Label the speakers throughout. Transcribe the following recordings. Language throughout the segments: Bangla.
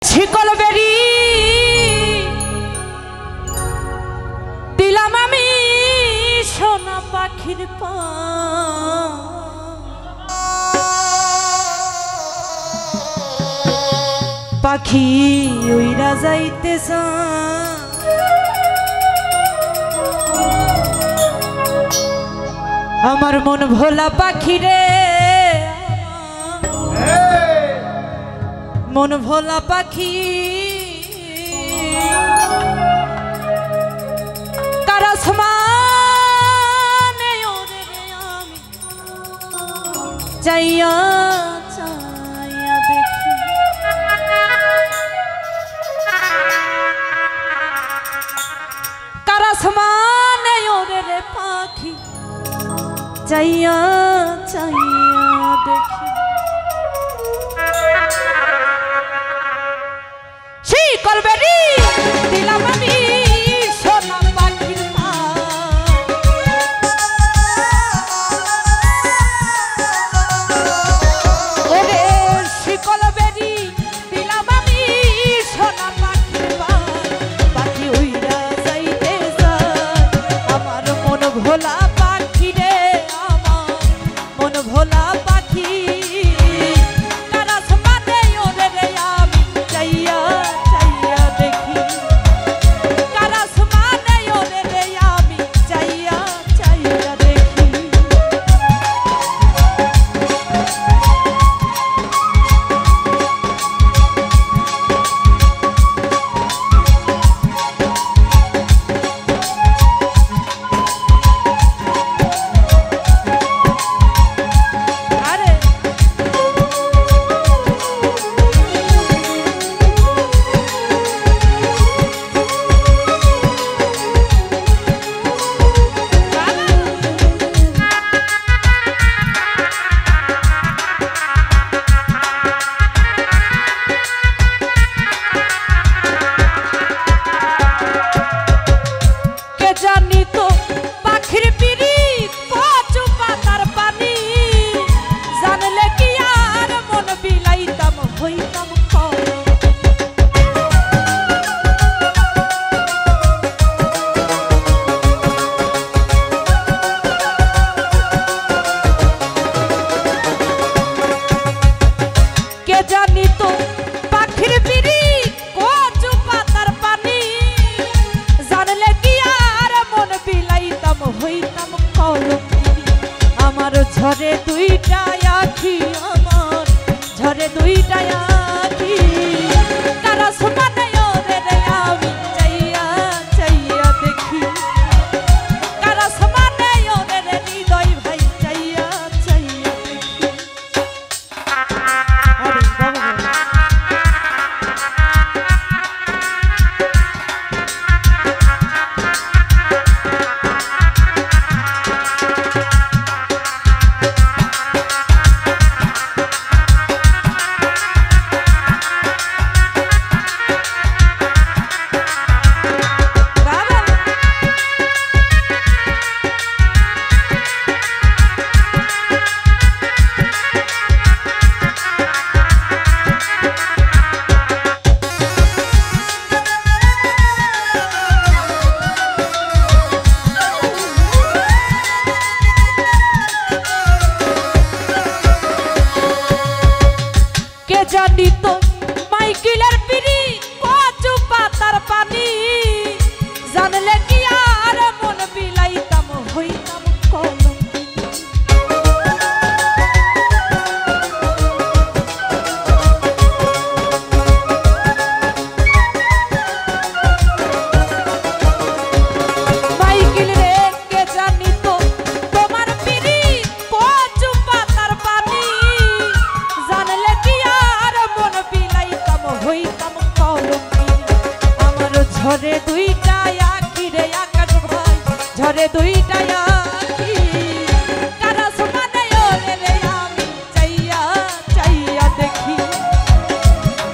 Speaker 1: শিকল বেরি দিলাম আমি সোনা পাখির পা পাখি উইরা যাইতেছে আমার মন ভোলা পাখি রে মন ভোলা পাখি কার আসমানে ওরে রে আমি চাইয়া চাইয়া দেখি কার আসমানে ওরে রে পাখি চাইয়া চাইয়া দেখি শিকল বেরি দিলাম আমি সোনা পাখির পা ওরে শিকল বেরি দিলাম আমি সোনা পাখির পা পাখি উইরা যাইতেছে আমার মন ভোলা পাখি রে আমার মন ভোলা পাখি কার আসমানে ওরে রে আমি চাইয়া চাইয়া দেখি কার আসমানে ওরে রে আমি চাইয়া চাইয়া দেখি আরে কে জানি তো পাখির পিড়ি কচু পাতার পানি জানলে কি আর মন বিলাইতাম হইতাম কল কে জানি তো পাখির পিড়ি কচু পাতার পানি জানলে কি আর মন বিলাইতাম হইতাম কলঙ্কিনী আমার ঝরে দুইটা আখি আমার ঝরে দুইটা আখি কার আসমানে ওরে রে আমি চাইয়া চাইয়া দেখি কার আসমানে ওরে রে হৃদয় ভাই চাইয়া চাইয়া দেখি আরে বাবা কে জানি তো মাইকেলের পিড়ি কচু পাতার পানি জানলে কি আর মন বিলাইতাম হইতাম কলঙ্কিনী মাইকেল রে কে জানি তো তোমার পিড়ি কচু পাতার পানি জানলে কি আর মন বিলাইতাম হইতাম কলঙ্কিনী আমার ঝরে দুইটা আখি রে আকাশ ভাই ঝরে দুইটা আখি কার আসমানে ওরে রে আমি চাইয়া চাইয়া দেখি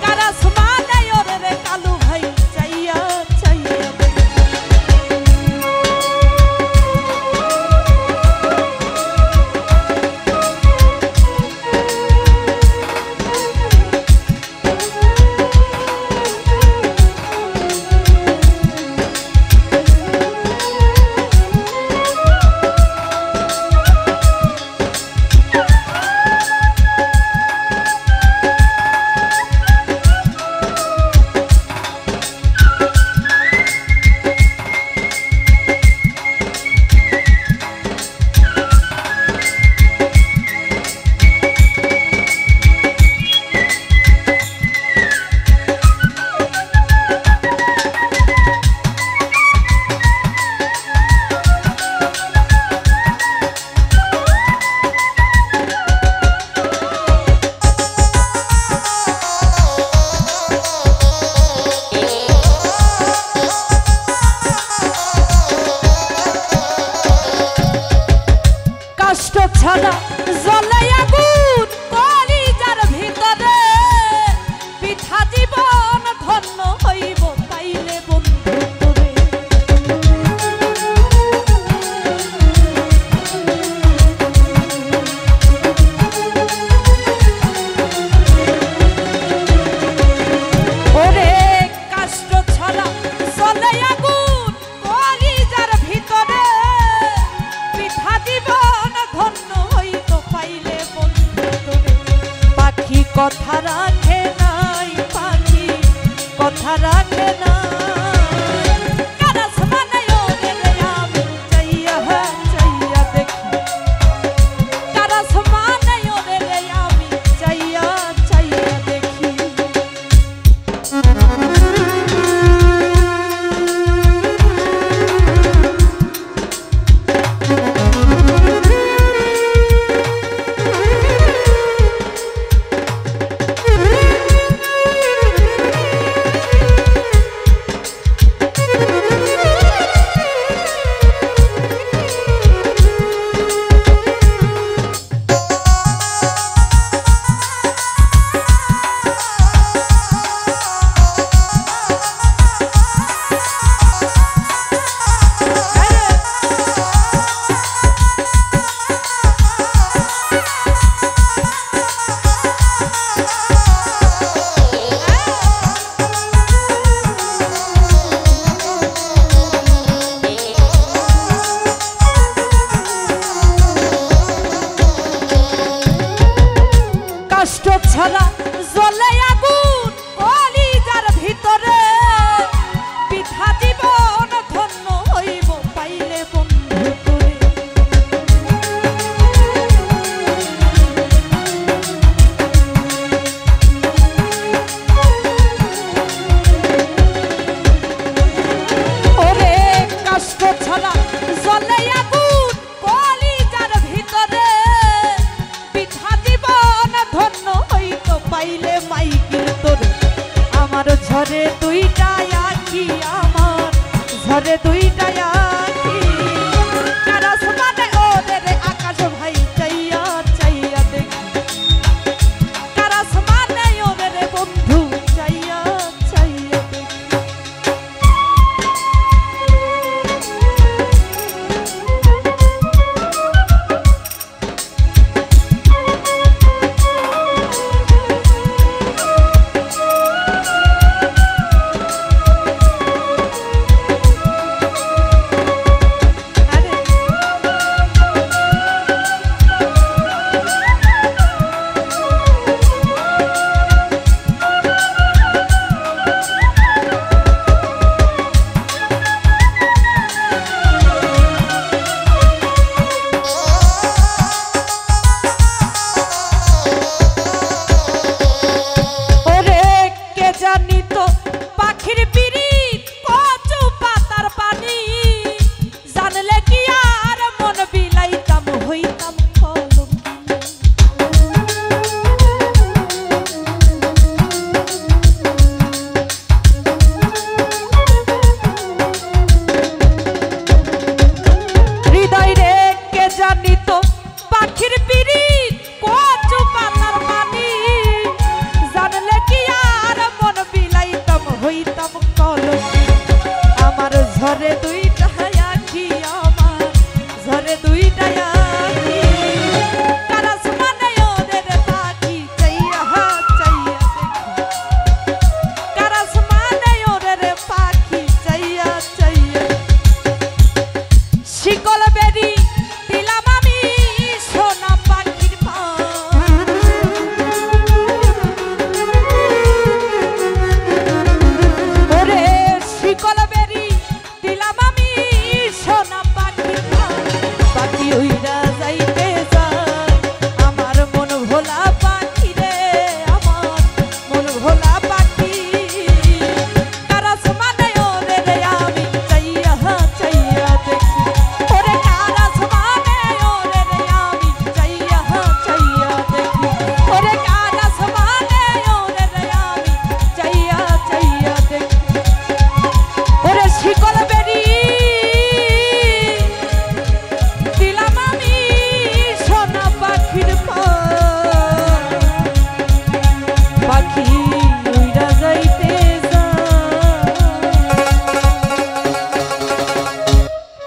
Speaker 1: কার আসমানে ওরে রে কালু ভাই চাইয়া চাইয়া দেখি কথা রাখে না কারাস বানায় ওরে রে আমি চাইয়া চাইয়া দেখি কারাস বানায় ওরে রে আমি চাইয়া চাইয়া দেখি কষ্ট ছাড়া জ্বলে আগুন কলিজার ভিতরে পিঠা জীবন ধন্য হইব পাইলে বন্ধু তোরে ওরে কষ্ট ছাড়া জ্বলে আগুন কলিজার ভিতরে পিঠা জীবন ধন্য হইত পাইলে মাইকিল তোরে আমার ঝরে দুইটা আখি আমার ঝরে দুই